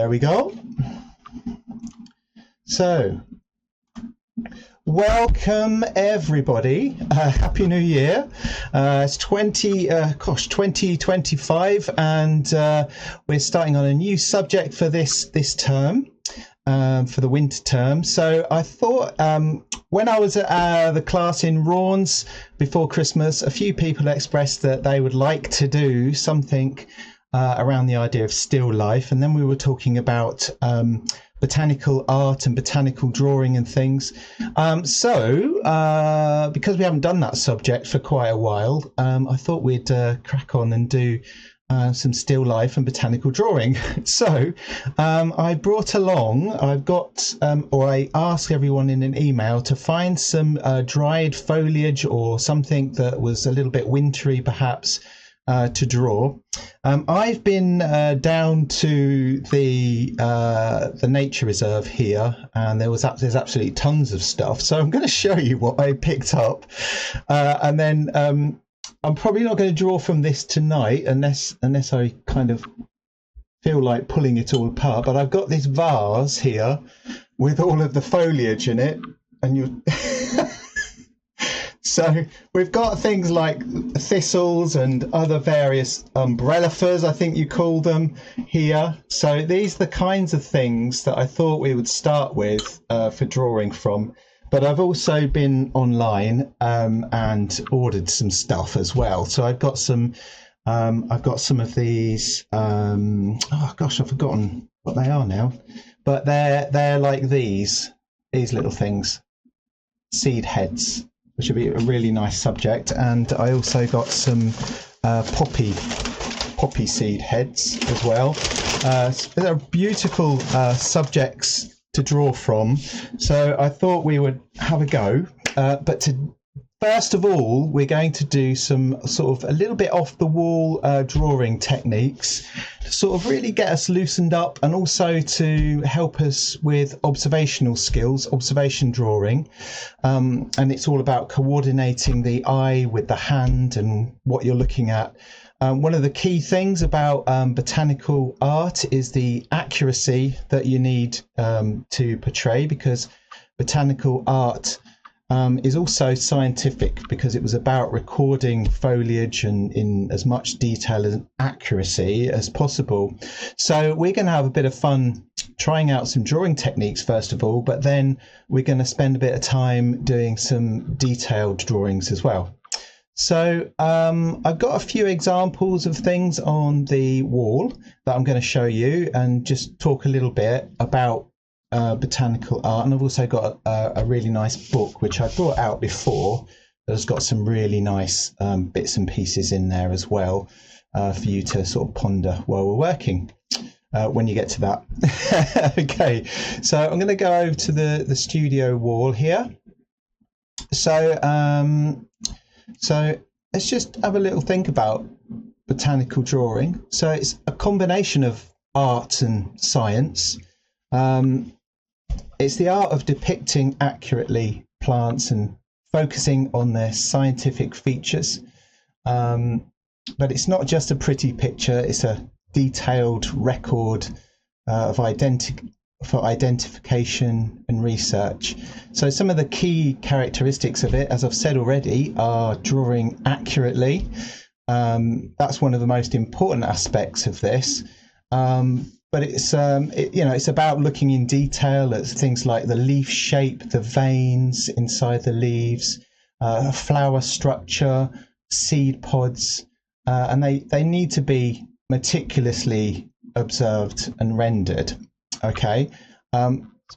There we go. So, welcome everybody. Happy New Year. It's 2025, and we're starting on a new subject for this term, for the winter term. So I thought when I was at the class in Raunds before Christmas, a few people expressed that they would like to do something around the idea of still life, and then we were talking about botanical art and botanical drawing and things. So because we haven't done that subject for quite a while, I thought we'd crack on and do some still life and botanical drawing. So I brought along, I asked everyone in an email to find some dried foliage or something that was a little bit wintry perhaps, to draw. I've been down to the nature reserve here, and there's absolutely tons of stuff. So I'm going to show you what I picked up, and then I'm probably not going to draw from this tonight unless I kind of feel like pulling it all apart. But I've got this vase here with all of the foliage in it, and you. So we've got things like thistles and other various umbrellifers, I think you call them, here. So these are the kinds of things that I thought we would start with for drawing from. But I've also been online and ordered some stuff as well. So I've got some of these. Oh gosh, I've forgotten what they are now. But they're like these little things, seed heads, which would be a really nice subject. And I also got some poppy seed heads as well. They're beautiful subjects to draw from. So I thought we would have a go. First of all, we're going to do some sort of a little bit off the wall drawing techniques to sort of really get us loosened up, and also to help us with observational skills, observation drawing. And it's all about coordinating the eye with the hand and what you're looking at. One of the key things about botanical art is the accuracy that you need to portray, because botanical art is also scientific, because it was about recording foliage and in as much detail and accuracy as possible. So we're going to have a bit of fun trying out some drawing techniques first of all, but then we're going to spend a bit of time doing some detailed drawings as well. So I've got a few examples of things on the wall that I'm going to show you, and just talk a little bit about botanical art. And I've also got a really nice book which I brought out before that has got some really nice bits and pieces in there as well, for you to sort of ponder while we're working when you get to that. Okay, so I'm going to go over to the studio wall here. So let's just have a little think about botanical drawing. So it's a combination of art and science. It's the art of depicting accurately plants and focusing on their scientific features. But it's not just a pretty picture, it's a detailed record for identification and research. So some of the key characteristics of it, as I've said already, are drawing accurately. That's one of the most important aspects of this. But it's about looking in detail at things like the leaf shape, the veins inside the leaves, flower structure, seed pods, and they need to be meticulously observed and rendered. Okay,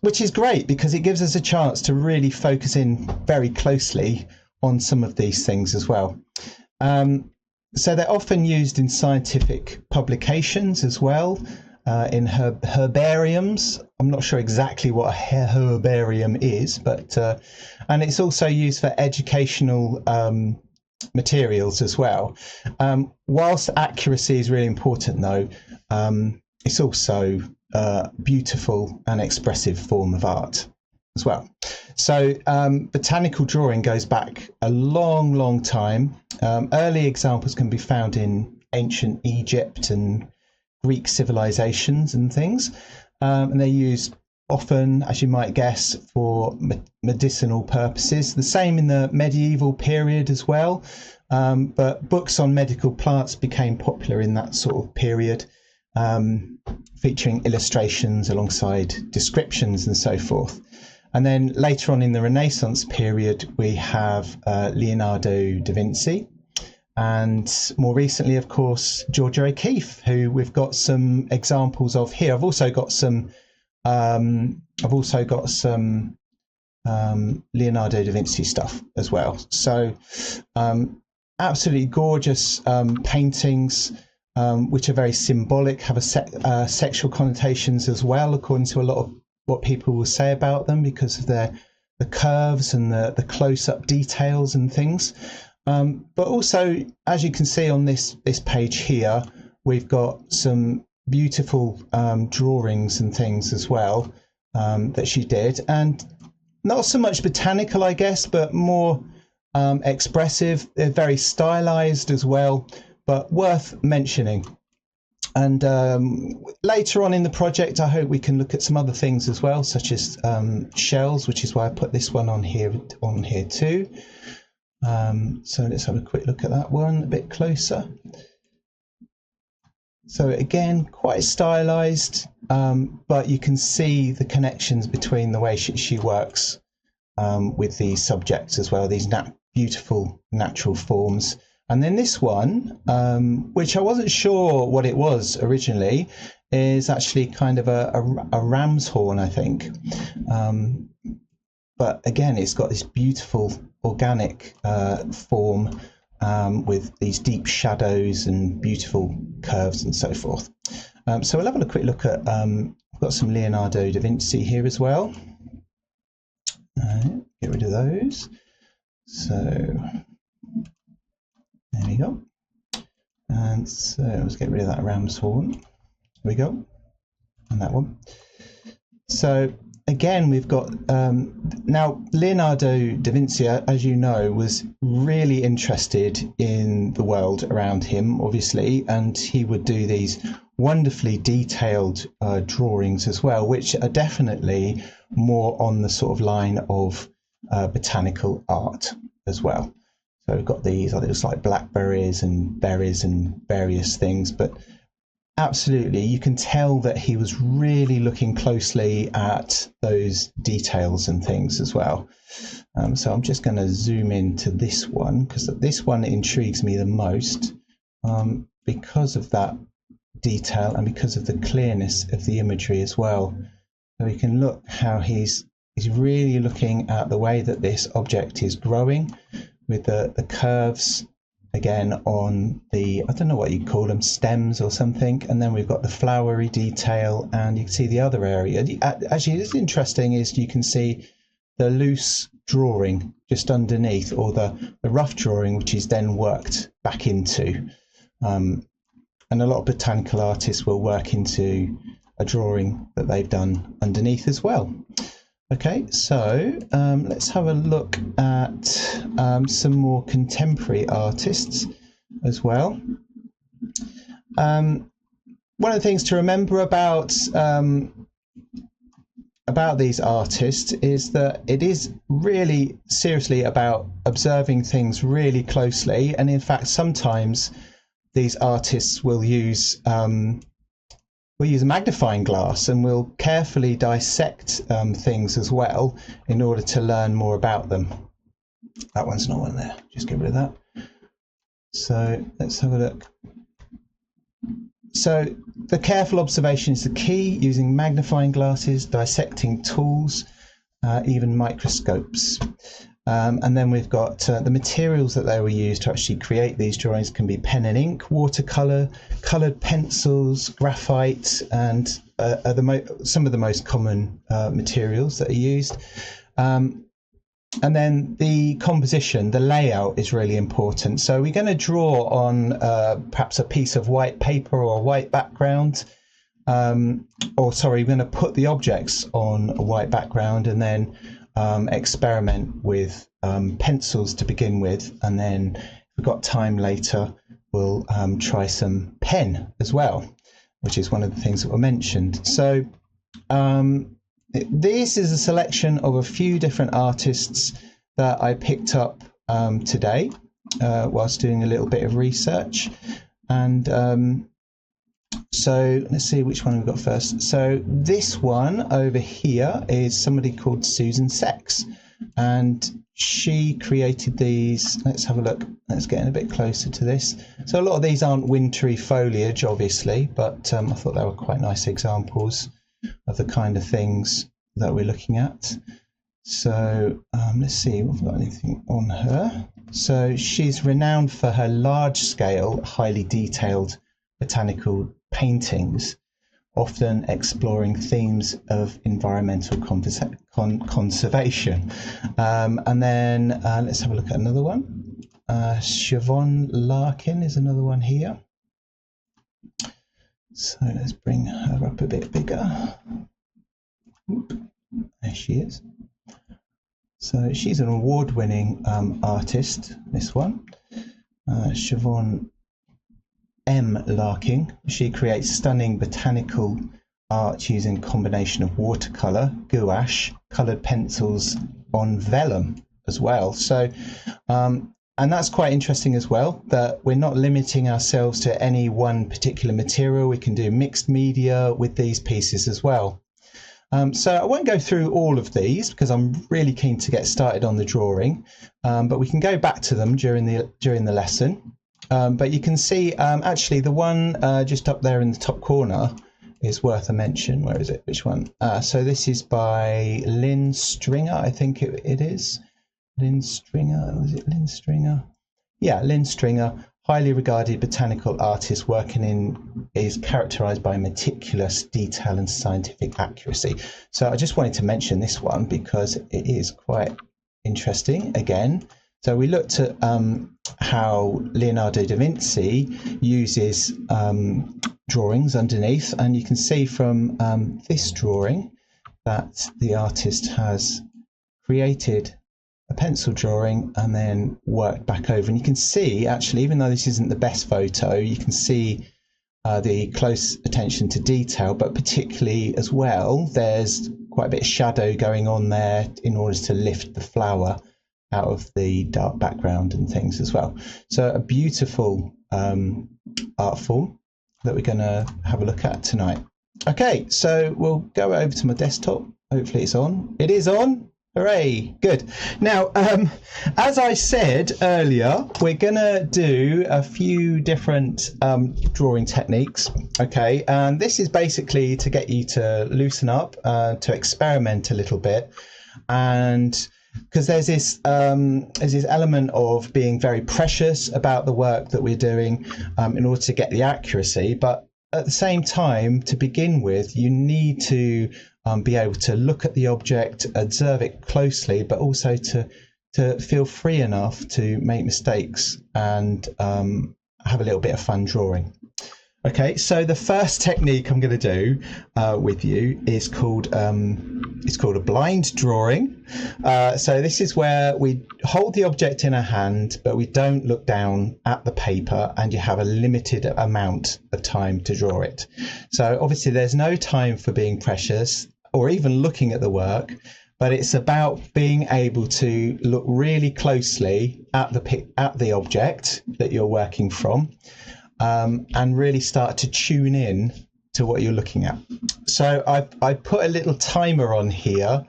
which is great because it gives us a chance to really focus in very closely on some of these things as well. So they're often used in scientific publications as well. In herbariums. I'm not sure exactly what a herbarium is, but and it's also used for educational materials as well. Whilst accuracy is really important, though, it's also a beautiful and expressive form of art as well. So botanical drawing goes back a long time. Early examples can be found in ancient Egypt and Greek civilizations and things, and they're used often, as you might guess, for medicinal purposes. The same in the medieval period as well, but books on medical plants became popular in that sort of period, featuring illustrations alongside descriptions and so forth. And then later on in the Renaissance period, we have Leonardo da Vinci, and more recently, of course, Georgia O'Keeffe, who we've got some examples of here. I've also got some Leonardo da Vinci stuff as well. So absolutely gorgeous paintings, which are very symbolic, have a sexual connotations as well, according to a lot of what people will say about them, because of the curves and the close-up details and things. But also, as you can see on this page here, we've got some beautiful drawings and things as well that she did, and not so much botanical, I guess, but more expressive. They're very stylized as well, but worth mentioning. And later on in the project, I hope we can look at some other things as well, such as shells, which is why I put this one on here too. So let's have a quick look at that one a bit closer. So again, quite stylized, but you can see the connections between the way she works with these subjects as well, these beautiful natural forms. And then this one, which I wasn't sure what it was originally, is actually kind of a ram's horn, I think. But again, it's got this beautiful organic form with these deep shadows and beautiful curves and so forth. So we'll have a quick look at, we've got some Leonardo da Vinci here as well. Get rid of those. So there we go. And so let's get rid of that ram's horn. There we go. And that one. So again, we've got now Leonardo da Vinci, as you know, was really interested in the world around him, obviously, and he would do these wonderfully detailed drawings as well, which are definitely more on the sort of line of botanical art as well. So we've got these, it looks like blackberries and berries and various things, but absolutely, you can tell that he was really looking closely at those details and things as well. So I'm just going to zoom into this one, because this one intrigues me the most because of that detail and because of the clearness of the imagery as well. So you can look how he's really looking at the way that this object is growing, with the curves again on the, I don't know what you call them, stems or something, and then we've got the flowery detail, and you can see the other area. Actually, it's interesting is you can see the loose drawing just underneath, or the rough drawing, which is then worked back into. And a lot of botanical artists will work into a drawing that they've done underneath as well. Okay, so let's have a look at some more contemporary artists as well. One of the things to remember about these artists is that it is really seriously about observing things really closely, and in fact sometimes these artists will use a magnifying glass and we'll carefully dissect things as well in order to learn more about them. That one's not one there, just get rid of that. So let's have a look. So the careful observation is the key, using magnifying glasses, dissecting tools, even microscopes. And then we've got the materials that they were used to actually create these drawings can be pen and ink, watercolor, colored pencils, graphite, and some of the most common materials that are used. And then the composition, the layout is really important. So we're going to draw on perhaps a piece of white paper or a white background. We're going to put the objects on a white background and then experiment with pencils to begin with, and then if we've got time later we'll try some pen as well. which is one of the things that were mentioned. So this is a selection of a few different artists that I picked up today whilst doing a little bit of research. And so let's see which one we've got first. So this one over here is somebody called Susan Sex, and she created these. Let's have a look. Let's get in a bit closer to this. So a lot of these aren't wintry foliage, obviously, but I thought they were quite nice examples of the kind of things that we're looking at. So let's see if we've got anything on her. So she's renowned for her large-scale, highly detailed botanical paintings, often exploring themes of environmental conservation. And then let's have a look at another one. Siobhan Larkin is another one here. So let's bring her up a bit bigger. Oop, there she is. So she's an award-winning artist, this one. Siobhan M. Larkin. She creates stunning botanical art using a combination of watercolour, gouache, coloured pencils on vellum as well. So, and that's quite interesting as well, that we're not limiting ourselves to any one particular material. We can do mixed media with these pieces as well. So I won't go through all of these because I'm really keen to get started on the drawing, but we can go back to them during the lesson. But you can see actually the one just up there in the top corner is worth a mention. Where is it? Which one? So this is by Lynn Stringer, I think it is. Lynn Stringer, was it Lynn Stringer? Yeah, Lynn Stringer, highly regarded botanical artist is characterized by meticulous detail and scientific accuracy. So I just wanted to mention this one because it is quite interesting again. So we looked at how Leonardo da Vinci uses drawings underneath, and you can see from this drawing that the artist has created a pencil drawing and then worked back over. And you can see, actually, even though this isn't the best photo, you can see the close attention to detail, but particularly as well, there's quite a bit of shadow going on there in order to lift the flower out of the dark background and things as well. So a beautiful art form that we're going to have a look at tonight. Okay, so we'll go over to my desktop. Hopefully it's on. It is on. Hooray, good. Now, as I said earlier, we're gonna do a few different drawing techniques, okay? And this is basically to get you to loosen up, to experiment a little bit, and because there's this element of being very precious about the work that we're doing in order to get the accuracy, but at the same time, to begin with, you need to be able to look at the object, observe it closely, but also to feel free enough to make mistakes and have a little bit of fun drawing. Okay, so the first technique I'm going to do with you is called a blind drawing. So this is where we hold the object in our hand, but we don't look down at the paper, and you have a limited amount of time to draw it. So obviously there's no time for being precious or even looking at the work, but it's about being able to look really closely at the object that you're working from, and really start to tune in to what you're looking at. So I put a little timer on here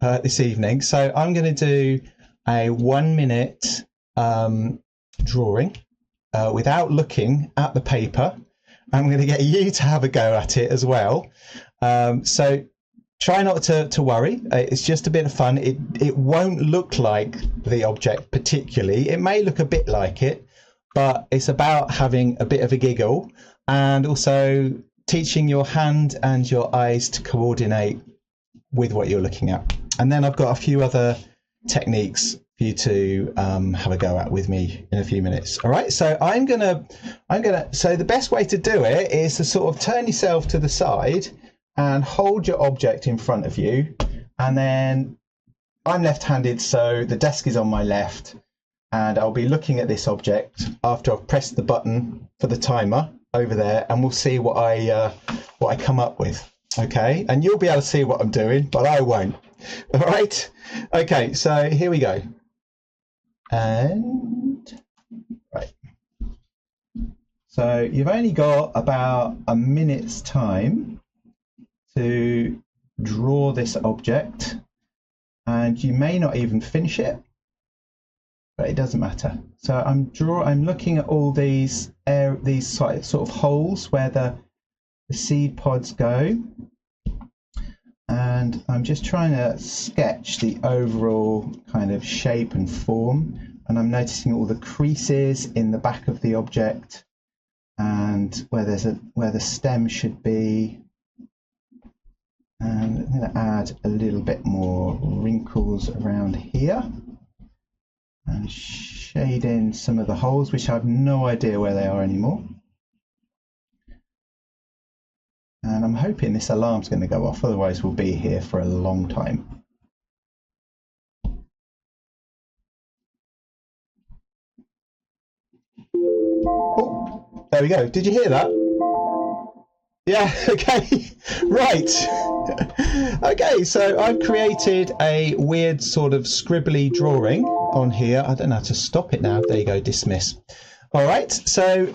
this evening. So I'm going to do a 1 minute drawing without looking at the paper. I'm going to get you to have a go at it as well. So try not to worry. It's just a bit of fun. It won't look like the object particularly. It may look a bit like it, but it's about having a bit of a giggle and also teaching your hand and your eyes to coordinate with what you're looking at. And then I've got a few other techniques for you to have a go at with me in a few minutes. All right, so so the best way to do it is to sort of turn yourself to the side and hold your object in front of you. And then I'm left-handed, so the desk is on my left, and I'll be looking at this object after I've pressed the button for the timer. over there, and we'll see what I come up with. Okay, and you'll be able to see what I'm doing, but I won't. All right. Okay, so here we go. And right. So you've only got about a minute's time to draw this object, and you may not even finish it, but it doesn't matter. So I'm looking at all these sort of holes where the seed pods go, and I'm just trying to sketch the overall kind of shape and form, and I'm noticing all the creases in the back of the object and where the stem should be. And I'm going to add a little bit more wrinkles around here and shade in some of the holes, which I have no idea where they are anymore. And I'm hoping this alarm's going to go off, otherwise we'll be here for a long time. Oh, there we go. Did you hear that? Yeah, okay, right. Okay, so I've created a weird sort of scribbly drawing on here. I don't know how to stop it now. There you go, dismiss. All right, so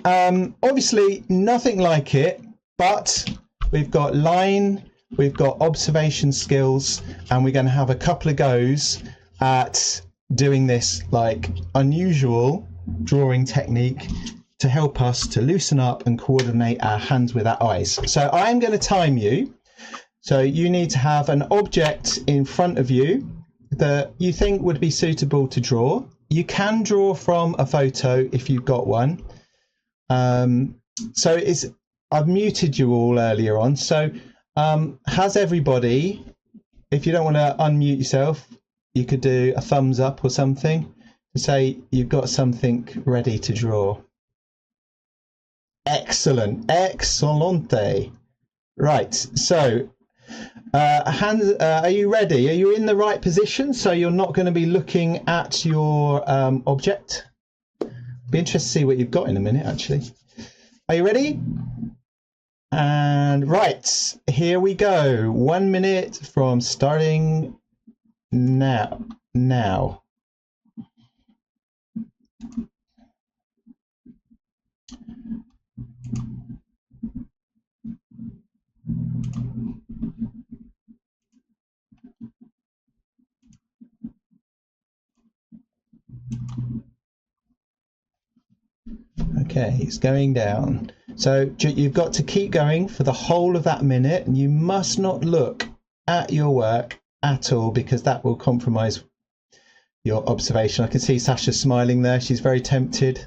obviously nothing like it, but we've got line, we've got observation skills, and we're going to have a couple of goes at doing this like unusual drawing technique to help us to loosen up and coordinate our hands with our eyes. So I'm going to time you. So you need to have an object in front of you that you think would be suitable to draw. You can draw from a photo if you've got one. So I've muted you all earlier on. So has everybody, if you don't want to unmute yourself, you could do a thumbs up or something to say you've got something ready to draw. Excellent, excellente. Right, so are you ready? Are you in the right position so you're not going to be looking at your object? Be interested to see what you've got in a minute, actually. Are you ready? And right, here we go. 1 minute from starting now. Okay, it's going down. So you've got to keep going for the whole of that minute, and you must not look at your work at all, because that will compromise your observation. I can see Sasha smiling there. She's very tempted.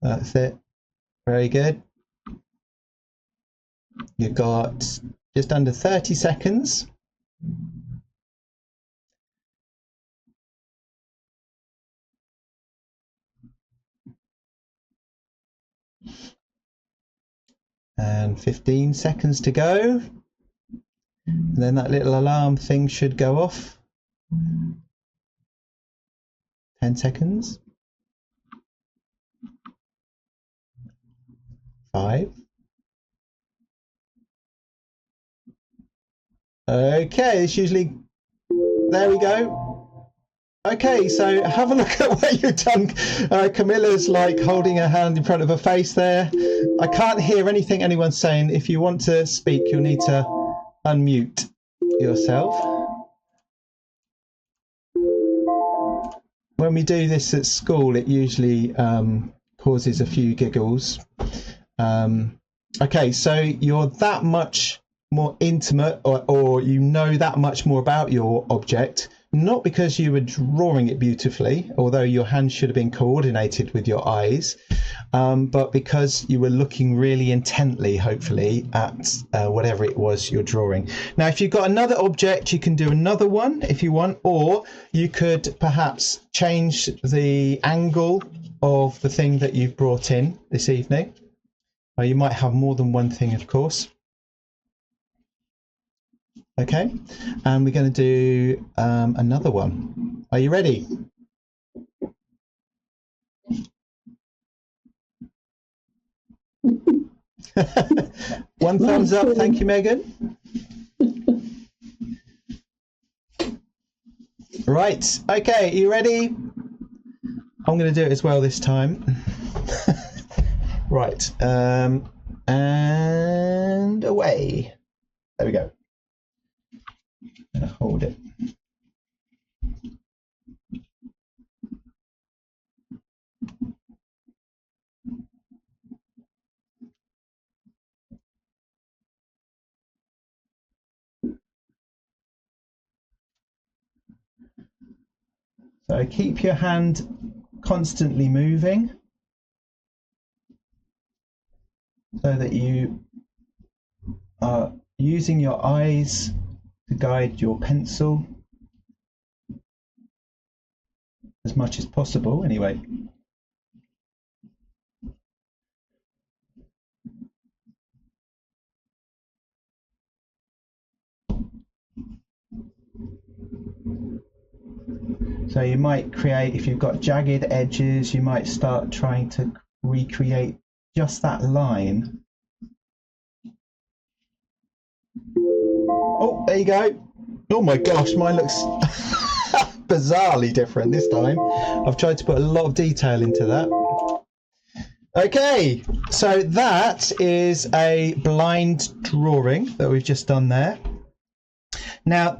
That's it. Very good. You've got just under 30 seconds. And 15 seconds to go. And then that little alarm thing should go off. 10 seconds. 5. Okay, it's usually, there we go. Okay, so have a look at what you've done. Camilla's like holding her hand in front of her face there. I can't hear anything anyone's saying. If you want to speak, you'll need to unmute yourself. When we do this at school, it usually causes a few giggles. Okay, so you're that much more intimate, or you know that much more about your object, not because you were drawing it beautifully, although your hands should have been coordinated with your eyes, but because you were looking really intently, hopefully, at whatever it was you're drawing. Now, if you've got another object, you can do another one if you want, or you could perhaps change the angle of the thing that you've brought in this evening. You might have more than one thing, of course. Okay, and we're going to do another one. Are you ready? One thumbs up. Thank you, Megan. Right. Okay. You ready? I'm going to do it as well this time. Right. And away. There we go. I'm going to hold it. So keep your hand constantly moving so that you are using your eyes to guide your pencil as much as possible anyway. So you might create, if you've got jagged edges, you might start trying to recreate just that line. Oh, there you go. Oh my gosh, mine looks bizarrely different this time. I've tried to put a lot of detail into that. Okay, so that is a blind drawing that we've just done there. Now,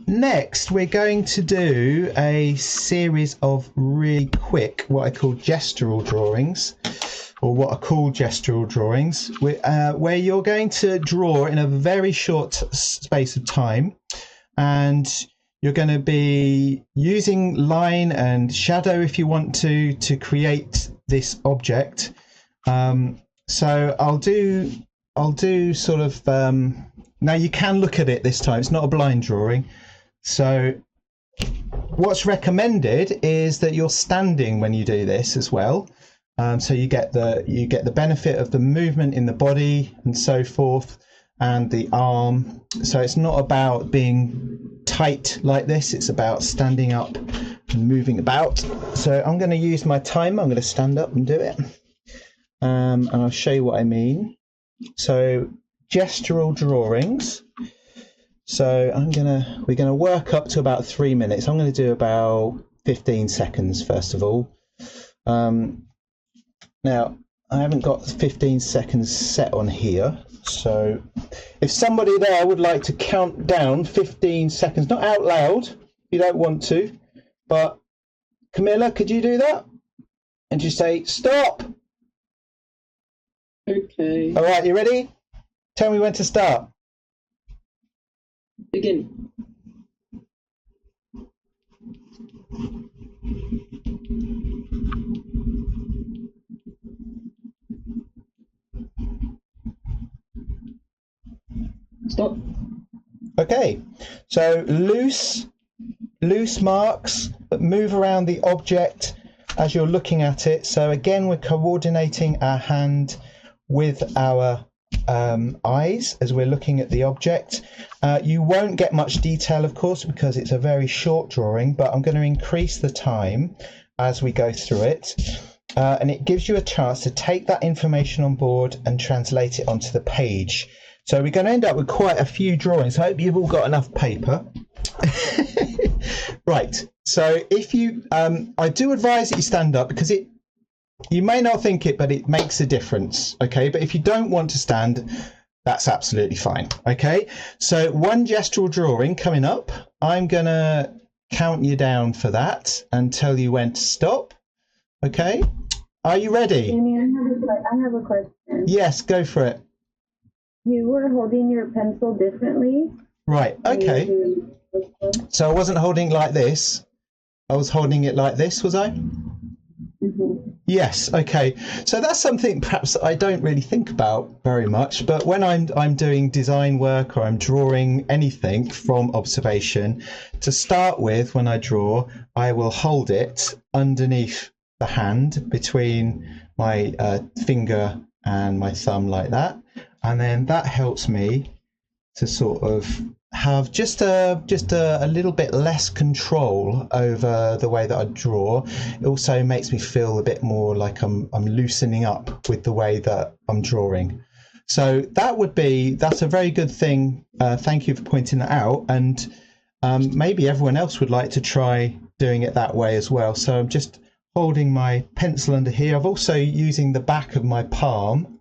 next we're going to do a series of really quick, what I call gestural drawings, or what are called gestural drawings, where you're going to draw in a very short space of time, and you're going to be using line and shadow if you want to create this object. So I'll do sort of now you can look at it this time. It's not a blind drawing. So what's recommended is that you're standing when you do this as well. So you get the benefit of the movement in the body and so forth, and the arm. So it's not about being tight like this. It's about standing up and moving about. So I'm going to use my timer. I'm going to stand up and do it. And I'll show you what I mean. So gestural drawings. So we're gonna work up to about 3 minutes. I'm going to do about 15 seconds first of all. Now I haven't got 15 seconds set on here, so if somebody there would like to count down 15 seconds, not out loud, you don't want to, but Camilla, could you do that? And just say stop. Okay. All right, you ready? Tell me when to start. Begin. Stop. Okay, so loose marks, but move around the object as you're looking at it. So again, we're coordinating our hand with our eyes as we're looking at the object. You won't get much detail, of course, because it's a very short drawing, but I'm going to increase the time as we go through it. And it gives you a chance to take that information on board and translate it onto the page. So we're going to end up with quite a few drawings. I hope you've all got enough paper. Right, so if you, I do advise that you stand up, because you may not think it, but it makes a difference, okay? But if you don't want to stand, that's absolutely fine, okay? So one gestural drawing coming up. I'm going to count you down for that and tell you when to stop, okay? Are you ready? Amy, I have a question. Yes, go for it. You were holding your pencil differently. Right, okay. So I wasn't holding it like this. I was holding it like this, was I? Mm-hmm. Yes, okay. So that's something perhaps I don't really think about very much, but when I'm doing design work or I'm drawing anything from observation, to start with, when I draw, I will hold it underneath the hand between my finger and my thumb like that, and then that helps me to sort of have just a little bit less control over the way that I draw. It also makes me feel a bit more like I'm loosening up with the way that I'm drawing. So that's a very good thing. Thank you for pointing that out. And maybe everyone else would like to try doing it that way as well. So I'm just holding my pencil under here. I'm also using the back of my palm,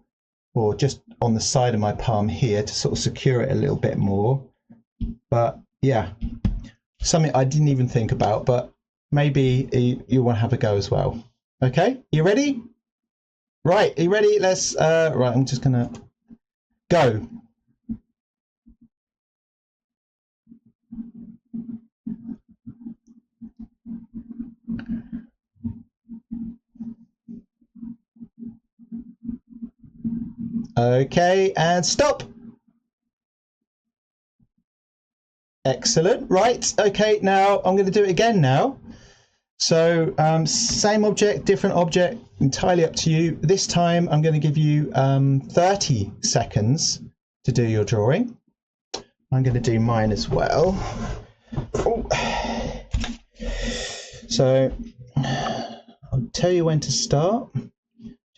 or just on the side of my palm here, to sort of secure it a little bit more. But yeah, something I didn't even think about, but maybe you want to have a go as well. Okay, you ready? Right, are you ready? Let's right, I'm just gonna go. Okay, and stop. Excellent. Right, okay, now I'm going to do it again now. So same object, different object, entirely up to you. This time I'm going to give you 30 seconds to do your drawing. I'm going to do mine as well. Oh. So I'll tell you when to start.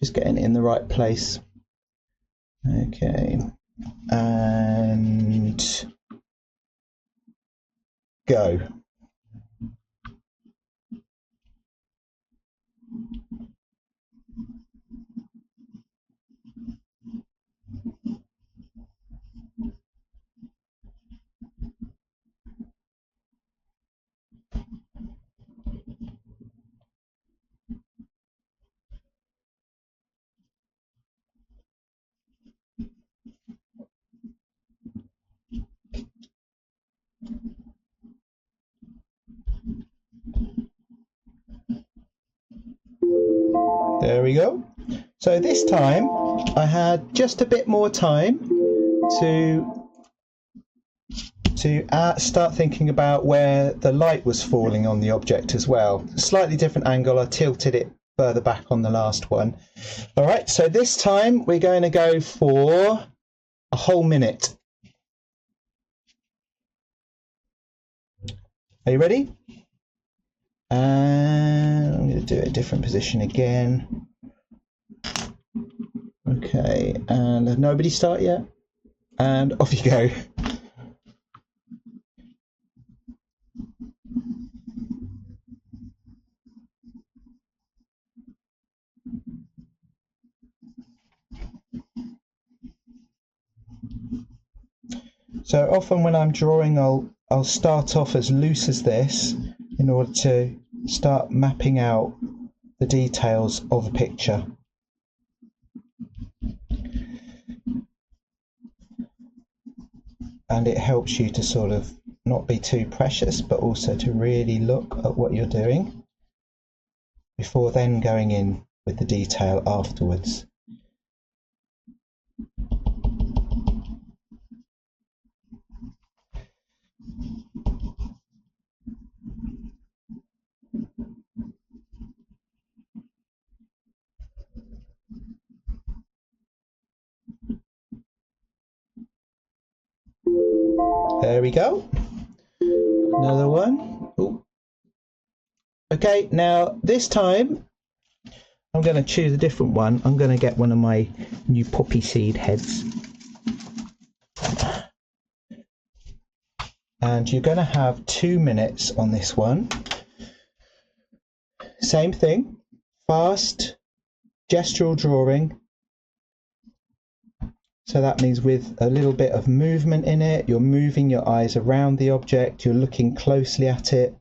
Just getting it in the right place. Okay, and go. There we go. So this time I had just a bit more time to start thinking about where the light was falling on the object as well. Slightly different angle. I tilted it further back on the last one. All right, so this time we're going to go for a whole minute. Are you ready? And I'm going to do a different position again. Okay, and has nobody start yet? And off you go. So often when I'm drawing, I'll start off as loose as this in order to start mapping out the details of a picture. And it helps you to sort of not be too precious, but also to really look at what you're doing before then going in with the detail afterwards. There we go. Another one. Ooh. Okay, now this time I'm going to choose a different one. I'm going to get one of my new poppy seed heads. And you're going to have 2 minutes on this one. Same thing, fast gestural drawing. So that means with a little bit of movement in it, you're moving your eyes around the object, you're looking closely at it.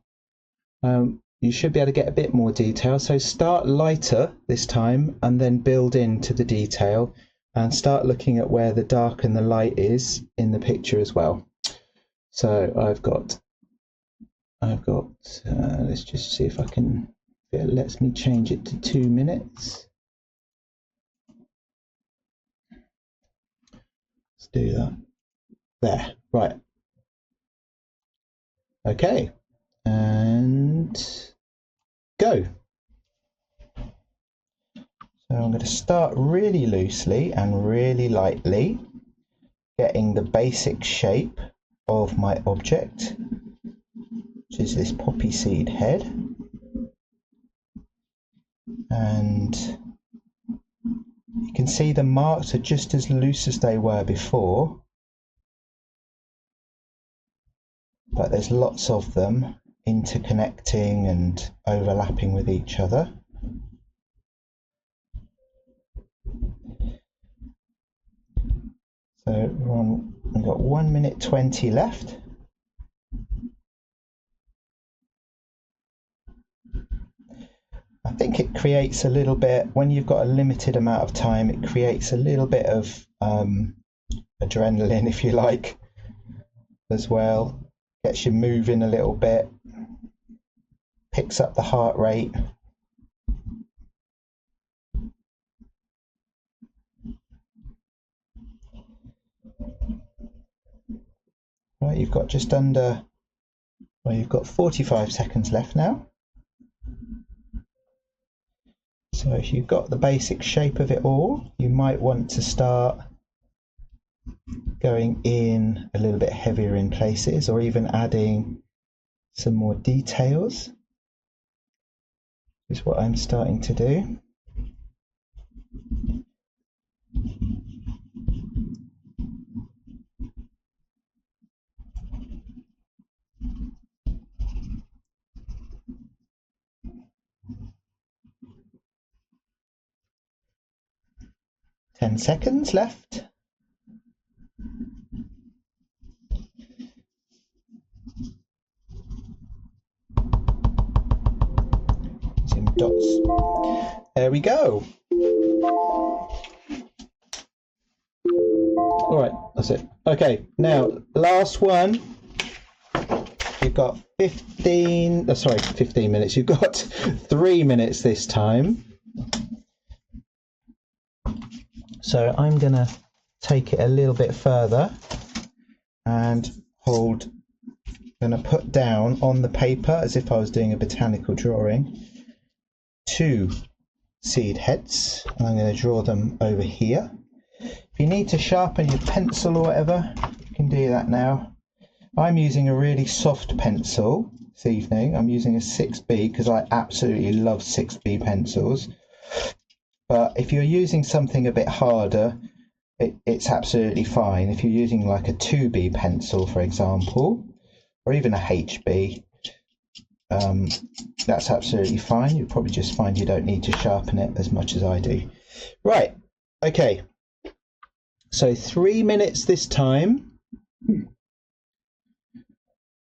You should be able to get a bit more detail. So start lighter this time and then build into the detail and start looking at where the dark and the light is in the picture as well. So I've got let's just see if I can, if it lets me change it to 2 minutes. Let's do that. There, right. Okay, and go. So I'm going to start really loosely and really lightly, getting the basic shape of my object, which is this poppy seed head. And you can see the marks are just as loose as they were before, but there's lots of them interconnecting and overlapping with each other. So we've got 1 minute 20 left. I think it creates a little bit, when you've got a limited amount of time, it creates a little bit of adrenaline, if you like, as well. Gets you moving a little bit, picks up the heart rate. Right, you've got just under, well, you've got 45 seconds left now. So if you've got the basic shape of it all, you might want to start going in a little bit heavier in places, or even adding some more details. Is what I'm starting to do. Ten seconds left. Some dots. There we go. All right, that's it. Okay, now last one. You've got 15 minutes. You've got 3 minutes this time. So I'm going to take it a little bit further and I'm going to put down on the paper, as if I was doing a botanical drawing, 2 seed heads, and I'm going to draw them over here. If you need to sharpen your pencil or whatever, you can do that now. I'm using a really soft pencil this evening. I'm using a 6B because I absolutely love 6B pencils. But if you're using something a bit harder, it's absolutely fine. If you're using like a 2B pencil, for example, or even a HB, that's absolutely fine. You'll probably just find you don't need to sharpen it as much as I do. Right, okay. So 3 minutes this time.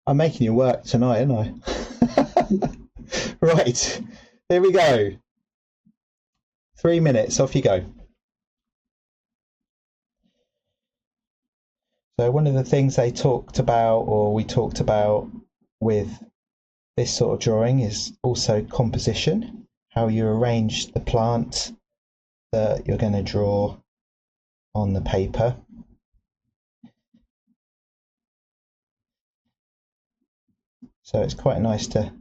I'm making you work tonight, aren't I? Right, here we go. 3 minutes, off you go. So one of the things we talked about with this sort of drawing is also composition, how you arrange the plant that you're going to draw on the paper. So it's quite nice to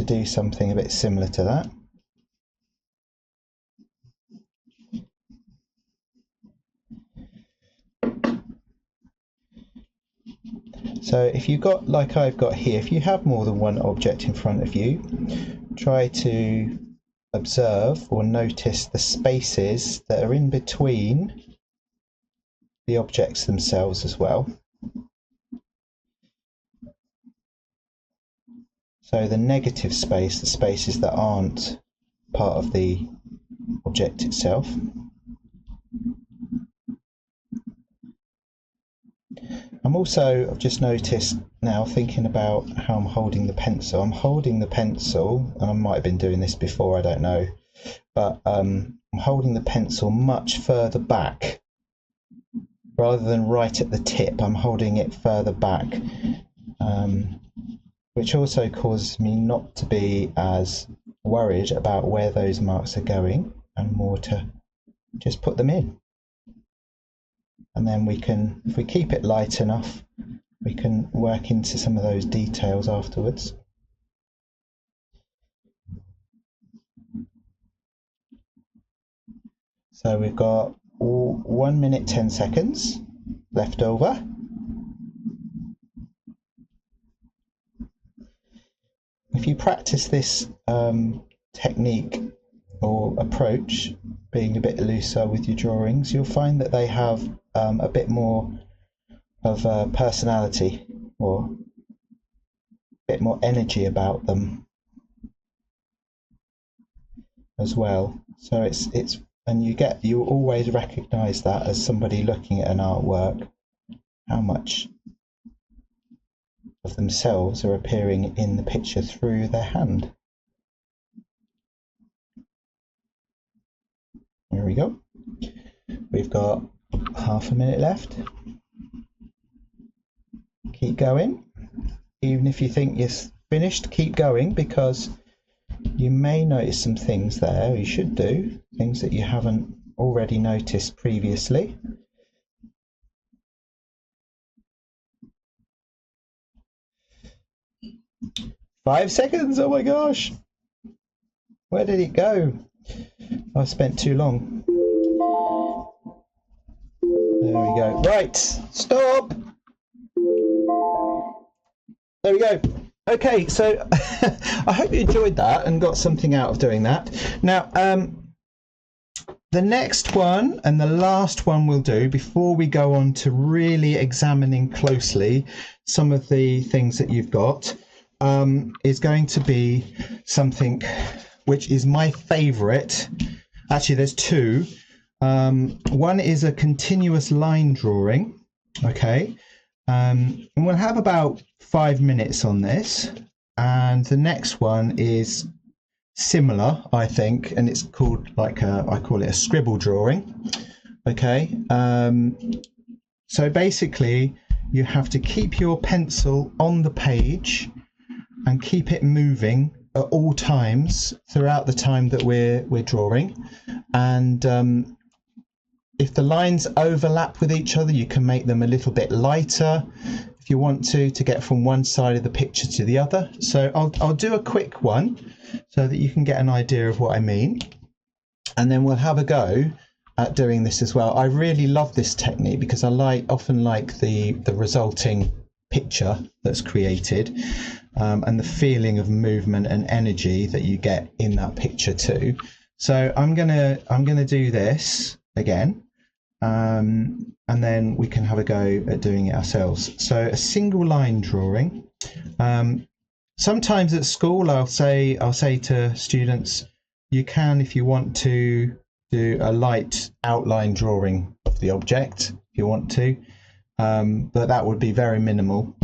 do something a bit similar to that. So if you've got, like I've got here, if you have more than one object in front of you, try to observe or notice the spaces that are in between the objects themselves as well. So the negative space, the spaces that aren't part of the object itself. I've just noticed now, thinking about how I'm holding the pencil. I'm holding the pencil, and I might have been doing this before, I don't know, but I'm holding the pencil much further back. Rather than right at the tip, I'm holding it further back, which also causes me not to be as worried about where those marks are going, and more to just put them in. And then we can, if we keep it light enough, we can work into some of those details afterwards. So we've got 1 minute 10 seconds left over. If you practice this technique or approach being a bit looser with your drawings, you'll find that they have a bit more of a personality or a bit more energy about them as well. So it's and you always recognize that as somebody looking at an artwork, how much of themselves are appearing in the picture through their hand. There we go. We've got half a minute left. Keep going. Even if you think you're finished, keep going, because you may notice some things there. You should do things that you haven't already noticed previously. Five seconds. Oh my gosh. Where did it go? I spent too long. There we go. Right. Stop. There we go. Okay, so I hope you enjoyed that and got something out of doing that. Now, the next one and the last one we'll do before we go on to really examining closely some of the things that you've got is going to be something which is my favorite. Actually, there's two. One is a continuous line drawing. Okay. And we'll have about 5 minutes on this, and the next one is similar, I think, and it's called I call it a scribble drawing. Okay, so basically you have to keep your pencil on the page and keep it moving at all times throughout the time that we're drawing, and if the lines overlap with each other, you can make them a little bit lighter if you want to get from one side of the picture to the other. So I'll do a quick one so that you can get an idea of what I mean. And then we'll have a go at doing this as well. I really love this technique because I often like the resulting picture that's created and the feeling of movement and energy that you get in that picture too. So I'm gonna do this again. And then we can have a go at doing it ourselves. So a single line drawing. Sometimes at school I'll say to students, you can, if you want to, do a light outline drawing of the object if you want to, but that would be very minimal.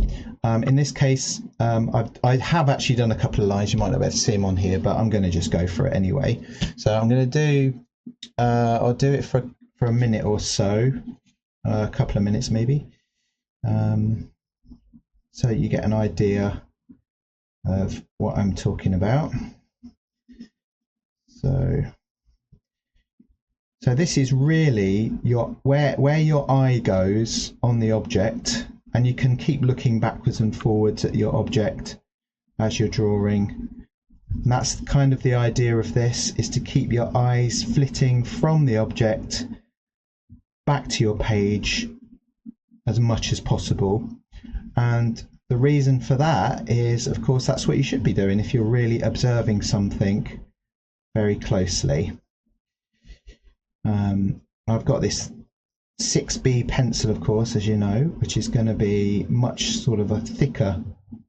In this case, I have actually done a couple of lines. You might not be able to see them on here, but I'm going to just go for it anyway. So I'm going to do, I'll do it for a minute or so, a couple of minutes maybe, so you get an idea of what I'm talking about. So this is really where your eye goes on the object, and you can keep looking backwards and forwards at your object as you're drawing. And that's kind of the idea of this, is to keep your eyes flitting from the object back to your page as much as possible. And the reason for that is, of course, that's what you should be doing if you're really observing something very closely. I've got this 6B pencil, of course, as you know, which is going to be much sort of a thicker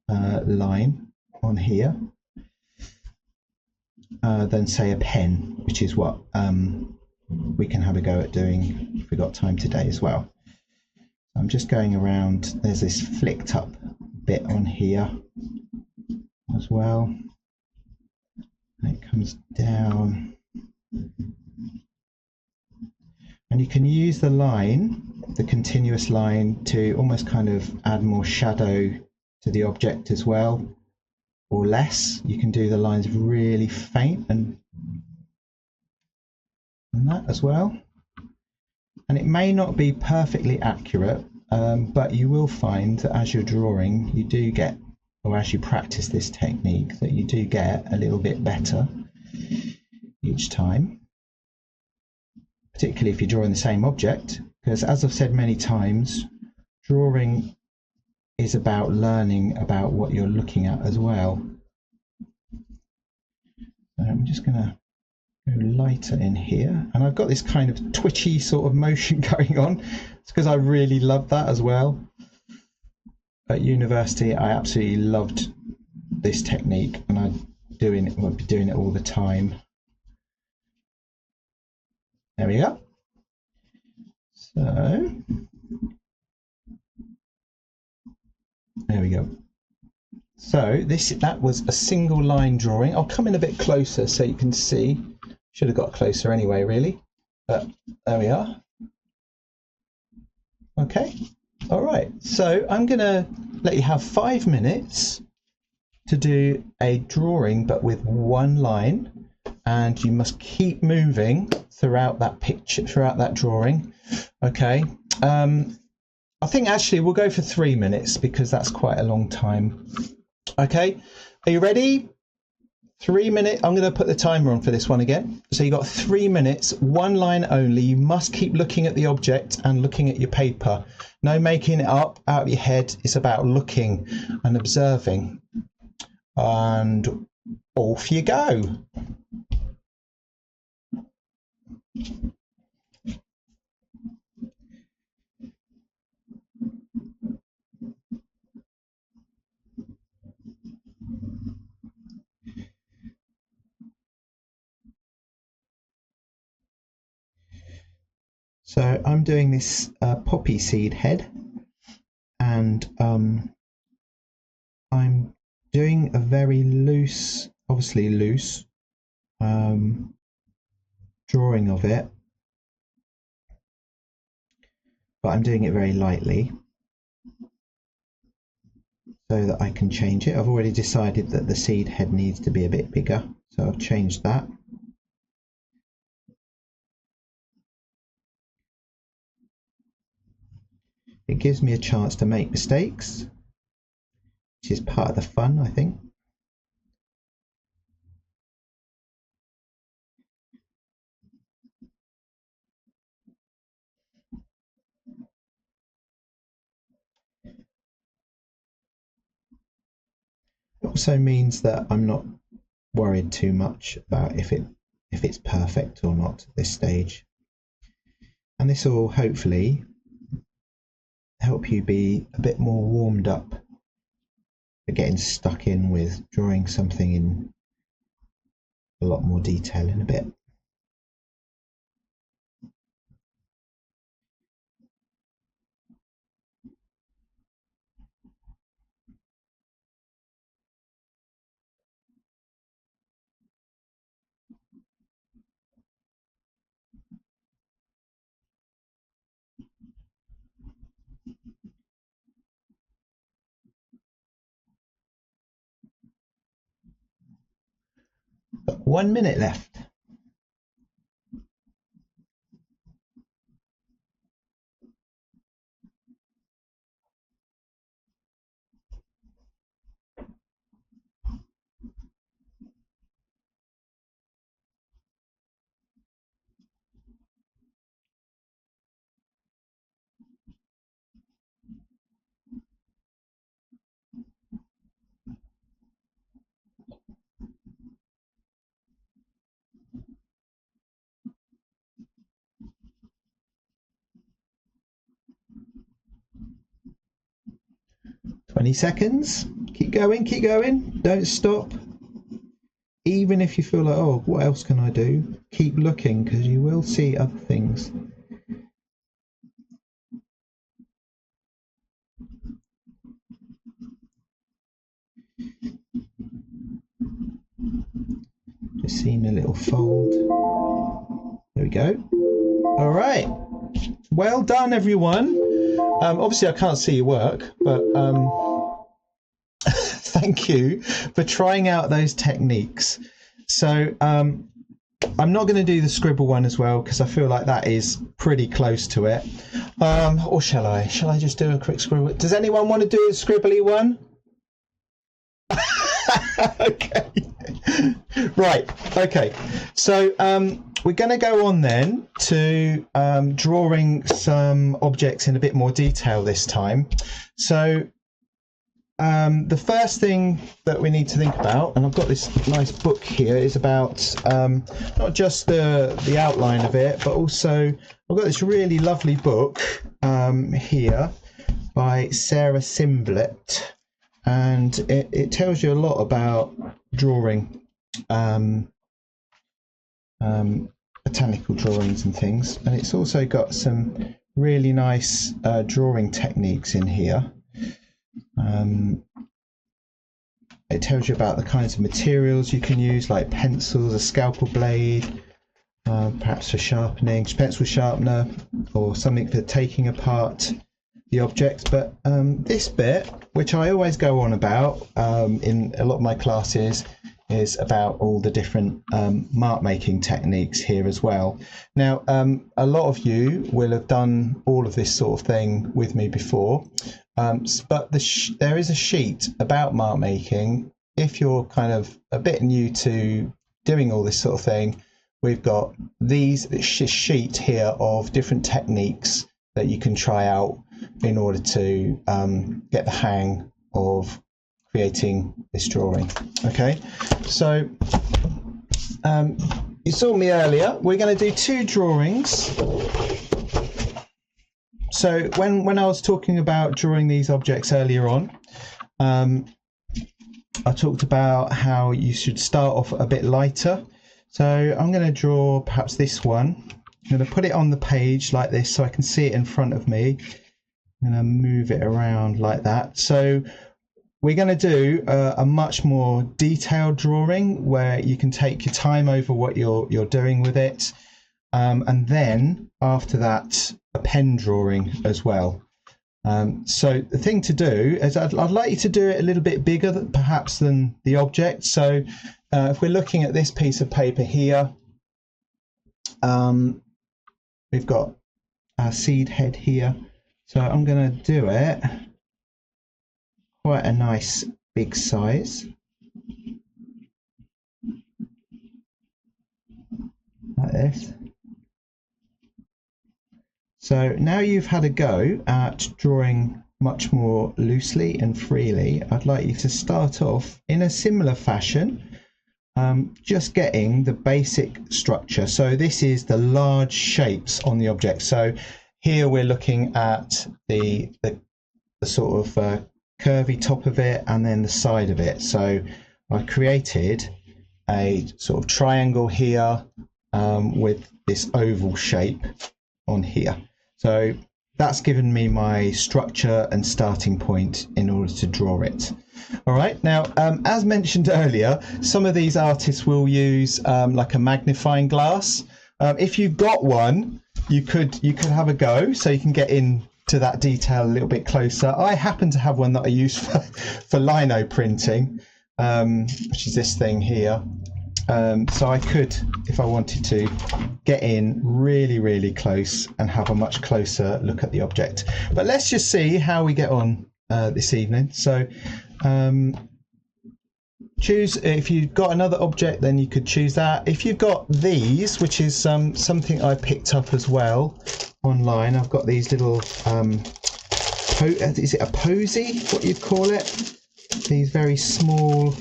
line on here than, say, a pen, which is what we can have a go at doing if we've got time today as well. I'm just going around. There's this flicked up bit on here as well, and it comes down, and you can use the line, the continuous line, to almost kind of add more shadow to the object as well, or less. You can do the lines really faint and that as well, and it may not be perfectly accurate, but you will find that as you're drawing, you do get, or as you practice this technique, that you do get a little bit better each time, particularly if you're drawing the same object, because as I've said many times, drawing is about learning about what you're looking at as well. So I'm just going to lighter in here, and I've got this kind of twitchy sort of motion going on. It's because I really love that as well. At university, I absolutely loved this technique, and I'd be doing it all the time. There we go. So there we go. So that was a single line drawing. I'll come in a bit closer so you can see. Should have got closer anyway, really. But there we are. Okay. All right. So I'm going to let you have 5 minutes to do a drawing, but with one line. And you must keep moving throughout that picture, throughout that drawing. Okay. I think actually we'll go for 3 minutes because that's quite a long time. Okay. Are you ready? 3 minutes. I'm going to put the timer on for this one again. So you got 3 minutes, one line only. You must keep looking at the object and looking at your paper. No making it up out of your head. It's about looking and observing. And off you go. So I'm doing this poppy seed head, and I'm doing a very loose, obviously loose, drawing of it, but I'm doing it very lightly so that I can change it. I've already decided that the seed head needs to be a bit bigger, so I've changed that. It gives me a chance to make mistakes, which is part of the fun, I think. It also means that I'm not worried too much about if it's perfect or not at this stage. And this will hopefully help you be a bit more warmed up for getting stuck in with drawing something in a lot more detail in a bit. Got 1 minute left. Twenty seconds. Keep going, don't stop. Even if you feel like, oh, what else can I do? Keep looking, because you will see other things. Just seeing a little fold. There we go. All right. Well done, everyone. Obviously, I can't see your work, but thank you for trying out those techniques. So I'm not going to do the scribble one as well, because I feel like that is pretty close to it. Or shall I? Shall I just do a quick scribble? Does anyone want to do a scribbly one? Okay. Right. Okay. So we're going to go on then to drawing some objects in a bit more detail this time. So the first thing that we need to think about, and I've got this nice book here, is about not just the outline of it, but also I've got this really lovely book here by Sarah Simblett, and it tells you a lot about drawing, botanical drawings and things, and it's also got some really nice drawing techniques in here. It tells you about the kinds of materials you can use, like pencils, a scalpel blade, perhaps for sharpening, pencil sharpener, or something for taking apart the object. But this bit, which I always go on about in a lot of my classes, is about all the different mark making techniques here as well. Now, a lot of you will have done all of this sort of thing with me before, but there is a sheet about mark making. If you're kind of a bit new to doing all this sort of thing, we've got this sheet here of different techniques that you can try out in order to get the hang of creating this drawing. Okay, so you saw me earlier. We're going to do 2 drawings. So when I was talking about drawing these objects earlier on, I talked about how you should start off a bit lighter. So I'm going to draw perhaps this one. I'm going to put it on the page like this so I can see it in front of me. I'm going to move it around like that. So we're going to do a much more detailed drawing where you can take your time over what you're doing with it, and then after that a pen drawing as well. So the thing to do is I'd like you to do it a little bit bigger perhaps than the object. So if we're looking at this piece of paper here, we've got our seed head here. So I'm going to do it quite a nice big size, like this. So now you've had a go at drawing much more loosely and freely, I'd like you to start off in a similar fashion, just getting the basic structure. So this is the large shapes on the object. So here we're looking at the sort of curvy top of it and then the side of it. So I created a sort of triangle here with this oval shape on here. So that's given me my structure and starting point in order to draw it. All right, now as mentioned earlier, some of these artists will use like a magnifying glass. If you've got one, you could have a go so you can get into that detail a little bit closer. I happen to have one that I use for lino printing, which is this thing here. So I could, if I wanted to, get in really, really close and have a much closer look at the object. But let's just see how we get on this evening. So choose, if you've got another object, then you could choose that. If you've got these, which is something I picked up as well online, I've got these little, is it a posy, what you'd call it? These very small,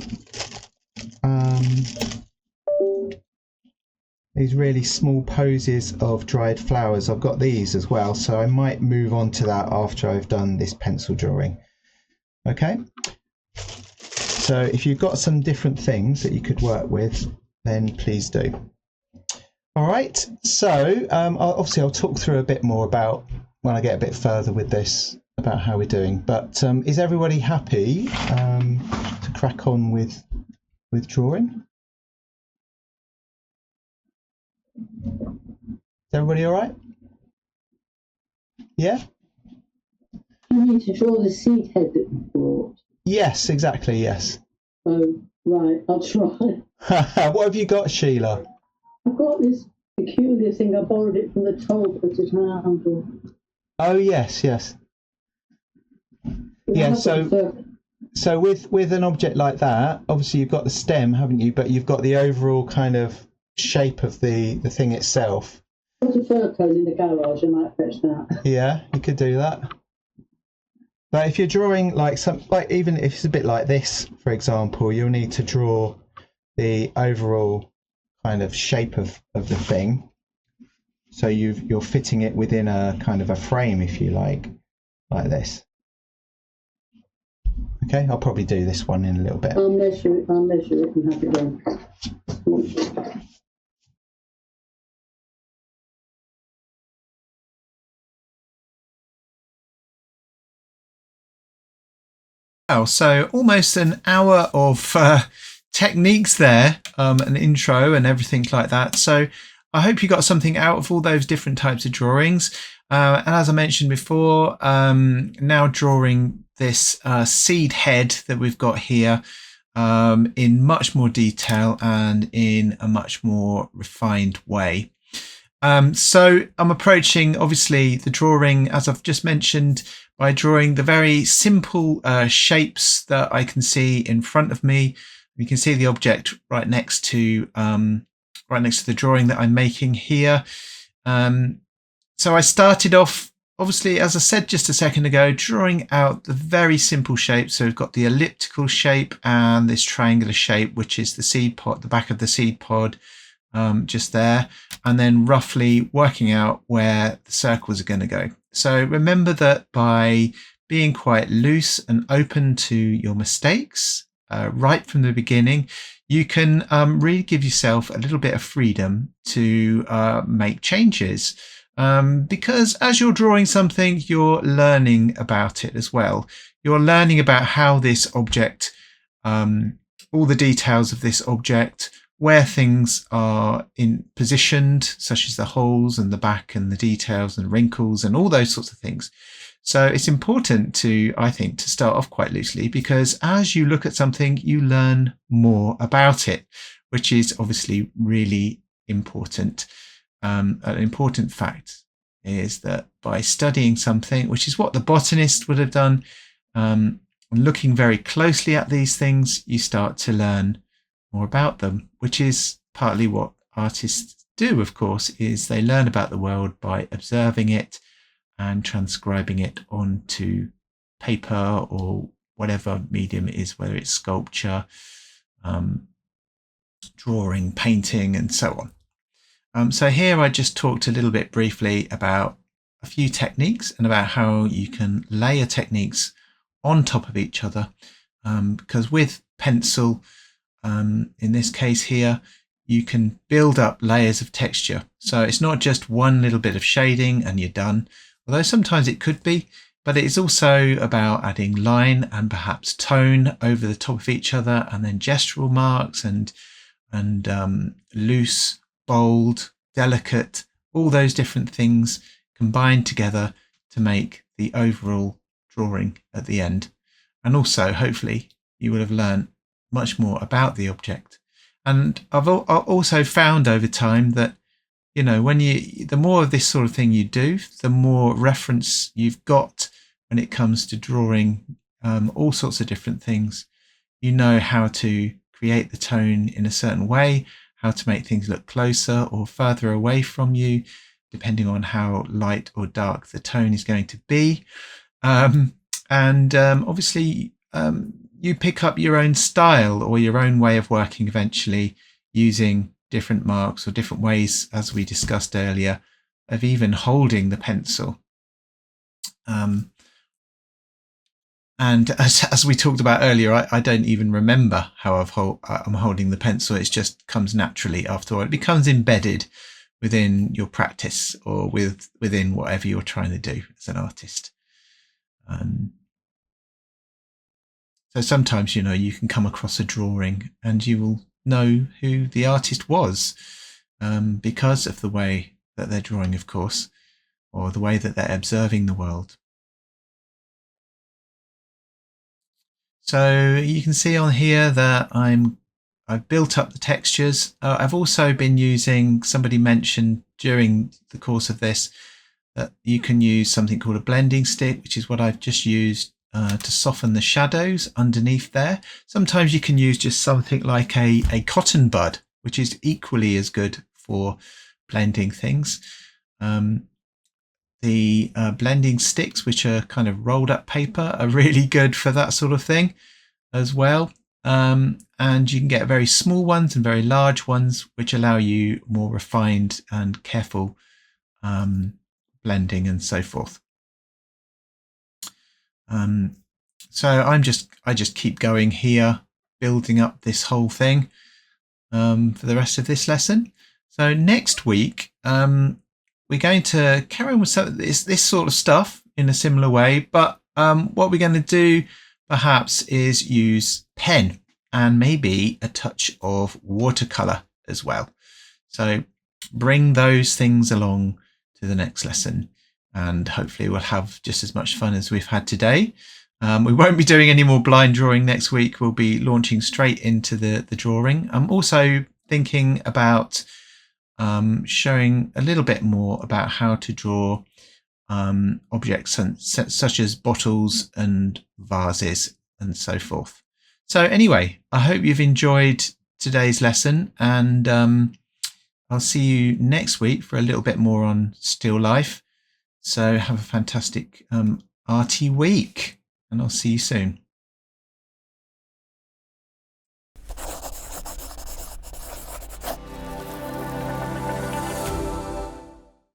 these really small posies of dried flowers. I've got these as well, so I might move on to that after I've done this pencil drawing. Okay, so if you've got some different things that you could work with, then please do. All right, so obviously I'll talk through a bit more about when I get a bit further with this about how we're doing, but is everybody happy to crack on with drawing? Is everybody all right? Yeah? You need to draw the seed head that you brought. Yes, exactly, yes. Oh, right, I'll try. What have you got, Sheila? I've got this peculiar thing. I borrowed it from the toll put it handle. Oh, yes, yes. Yeah, so with an object like that, obviously you've got the stem, haven't you? But you've got the overall kind of shape of the thing itself. I've got a fur coat in the garage, I might fetch that. Yeah, you could do that. But if you're drawing like even if it's a bit like this, for example, you'll need to draw the overall kind of shape of the thing. So you're fitting it within a kind of a frame, if you like this. Okay, I'll probably do this one in a little bit. I'll measure it and have it ready. Wow, so almost an hour of techniques there, an intro and everything like that. So I hope you got something out of all those different types of drawings. And as I mentioned before, now drawing this seed head that we've got here in much more detail and in a much more refined way. So I'm approaching, obviously, the drawing, as I've just mentioned, by drawing the very simple shapes that I can see in front of me. You can see the object right next to the drawing that I'm making here. So I started off, obviously, as I said just a second ago, drawing out the very simple shape. So we've got the elliptical shape and this triangular shape, which is the seed pod, the back of the seed pod, just there, and then roughly working out where the circles are going to go. So remember that by being quite loose and open to your mistakes right from the beginning, you can really give yourself a little bit of freedom to make changes. Because as you're drawing something, you're learning about it as well. You're learning about how this object, all the details of this object, where things are positioned, such as the holes and the back and the details and wrinkles and all those sorts of things. So it's important to, I think, to start off quite loosely, because as you look at something, you learn more about it, which is obviously really important. An important fact is that by studying something, which is what the botanist would have done, looking very closely at these things, you start to learn more about them, which is partly what artists do, of course, is they learn about the world by observing it and transcribing it onto paper or whatever medium it is, whether it's sculpture, drawing, painting, and so on. So here I just talked a little bit briefly about a few techniques and about how you can layer techniques on top of each other, because with pencil, in this case here, you can build up layers of texture. So it's not just one little bit of shading and you're done, although sometimes it could be, but it's also about adding line and perhaps tone over the top of each other, and then gestural marks and loose, bold, delicate, all those different things combined together to make the overall drawing at the end. And also, hopefully, you will have learned much more about the object. And I've also found over time that, you know, the more of this sort of thing you do, the more reference you've got when it comes to drawing all sorts of different things. You know how to create the tone in a certain way, how to make things look closer or further away from you, depending on how light or dark the tone is going to be. Obviously, you pick up your own style or your own way of working eventually, using different marks or different ways, as we discussed earlier, of even holding the pencil. And as we talked about earlier, I don't even remember how I'm holding the pencil. It just comes naturally after all. It becomes embedded within your practice or within whatever you're trying to do as an artist. So sometimes, you know, you can come across a drawing and you will know who the artist was because of the way that they're drawing, of course, or the way that they're observing the world. So you can see on here that I've built up the textures. I've also been using, somebody mentioned during the course of this, that you can use something called a blending stick, which is what I've just used to soften the shadows underneath there. Sometimes you can use just something like a cotton bud, which is equally as good for blending things. the blending sticks, which are kind of rolled up paper, are really good for that sort of thing as well. And you can get very small ones and very large ones, which allow you more refined and careful blending and so forth. So I just keep going here, building up this whole thing for the rest of this lesson. So next week we're going to carry on with some of this sort of stuff in a similar way, but what we're going to do perhaps is use pen and maybe a touch of watercolor as well. So bring those things along to the next lesson, and hopefully we'll have just as much fun as we've had today. We won't be doing any more blind drawing next week. We'll be launching straight into the drawing. I'm also thinking about showing a little bit more about how to draw objects such as bottles and vases and so forth. So anyway, I hope you've enjoyed today's lesson, and I'll see you next week for a little bit more on still life. So have a fantastic arty week, and I'll see you soon.